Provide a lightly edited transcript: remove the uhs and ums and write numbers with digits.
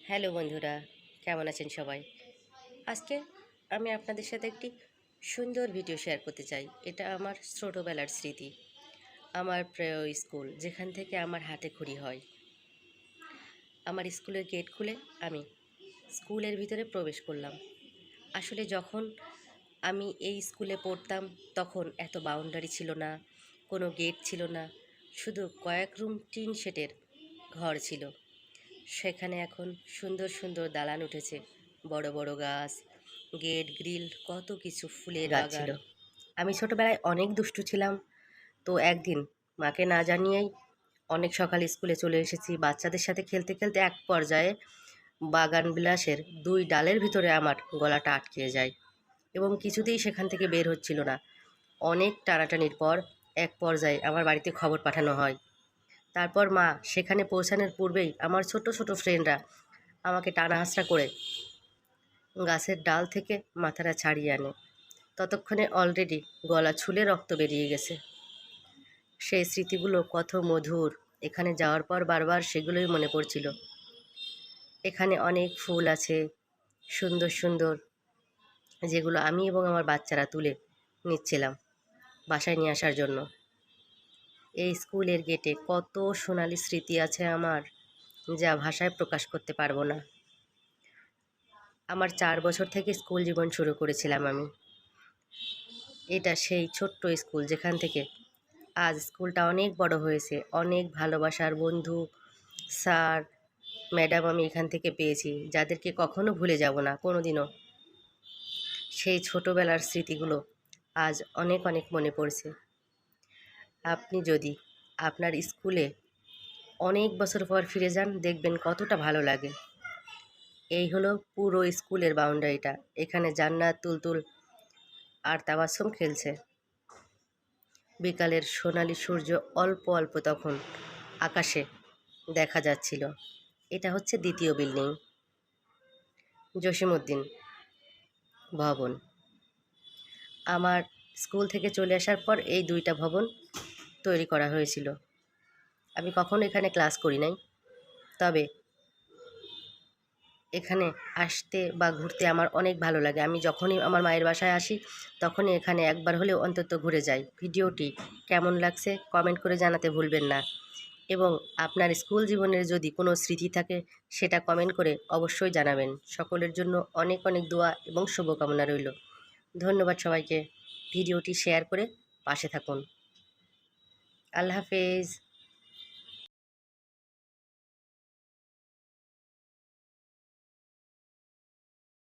Hello বন্ধুরা, কেমন আছেন সবাই? আজকে আমি আপনাদের সাথে একটি সুন্দর ভিডিও শেয়ার করতে চাই। এটা আমার ছোটোবেলার স্মৃতি, আমার প্রিয় স্কুল যেখান থেকে আমার হাতে খড়ি হয়। আমার স্কুলের গেট খুলে আমি স্কুলের ভিতরে প্রবেশ করলাম। আসলে যখন আমি এই স্কুলে পড়তাম তখন এত বাউন্ডারি ছিল না, কোনো গেট ছিল না, শুধু কয়েক রুম টিন শেডের ঘর ছিল। সেখানে এখন সুন্দর সুন্দর দালান উঠেছে, বড় বড় গাছ, গেট গ্রিল, কত কিছু ফুলের গাছ ছিল। আমি ছোটবেলায় অনেক দুষ্টু ছিলাম। তো একদিন মাকে না জানিয়েই অনেক সকালে স্কুলে চলে এসেছি। বাচ্চাদের সাথে খেলতে খেলতে এক পর্যায়ে বাগান বিলাসের 2 ডালের ভিতরে আমার গলাটা আটকে যায় এবং কিছুতেই সেখান থেকে বের হচ্ছিল না। অনেক টানাটানির পর এক পর্যায়ে আমার বাড়িতে খবর পাঠানো হয়। তারপর মা সেখানে পৌঁছানোর পূর্বেই আমার ছোট ছোট ফ্রেন্ডরা আমাকে টানা হাঁচড়া করে গাছের ডাল থেকে মাথাটা ছাড়িয়ে আনে। ততক্ষণে অলরেডি গলা ছুলে রক্ত বেরিয়ে গেছে। সেই স্মৃতিগুলো কত মধুর! এখানে যাওয়ার পর বারবার সেগুলোই মনে পড়ছিল। এখানে অনেক ফুল আছে, সুন্দর সুন্দর, যেগুলো আমি এবং আমার বাচ্চারা তুলে নিচ্ছিলাম বাসায় নিয়ে আসার জন্য। এই স্কুলের গেটে কত সোনালি স্মৃতি আছে আমার, যা ভাষায় প্রকাশ করতে পারবো না। আমার 4 বছর থেকে স্কুল জীবন শুরু করেছিলাম আমি। এটা সেই ছোট্ট স্কুল যেখান থেকে আজ স্কুলটা অনেক বড় হয়েছে। অনেক ভালোবাসার বন্ধু, স্যার, ম্যাডাম আমি এখান থেকে পেয়েছি, যাদেরকে কখনো ভুলে যাব না কোনোদিনও। সেই ছোটোবেলার স্মৃতিগুলো আজ অনেক অনেক মনে পড়ছে। আপনি যদি আপনার স্কুলে অনেক বছর পর ফিরে যান, দেখবেন কতটা ভালো লাগে। এই হলো পুরো স্কুলের বাউন্ডারিটা। এখানে জান্নাত, তুলতুল আর তাবাসসুম খেলছে। বিকালের সোনালি সূর্য অল্প অল্প তখন আকাশে দেখা যাচ্ছিল। এটা হচ্ছে দ্বিতীয় বিল্ডিং, জসিমউদ্দিন ভবন। আমার স্কুল থেকে চলে আসার পর এই 2টা ভবন তৈরি করা হয়েছিল। আমি কখনো এখানে ক্লাস করি নাই, তবে এখানে আসতে বা ঘুরতে আমার অনেক ভালো লাগে। আমি যখনই আমার মায়ের বাসায় আসি তখনই এখানে একবার হলেও অন্তত ঘুরে যাই। ভিডিওটি কেমন লাগছে কমেন্ট করে জানাতে ভুলবেন না, এবং আপনার স্কুল জীবনের যদি কোনো স্মৃতি থাকে সেটা কমেন্ট করে অবশ্যই জানাবেন। সকলের জন্য অনেক অনেক দোয়া এবং শুভকামনা রইল। ধন্যবাদ সবাইকে। ভিডিওটি শেয়ার করে পাশে থাকুন। আল্লাহ হাফেজ।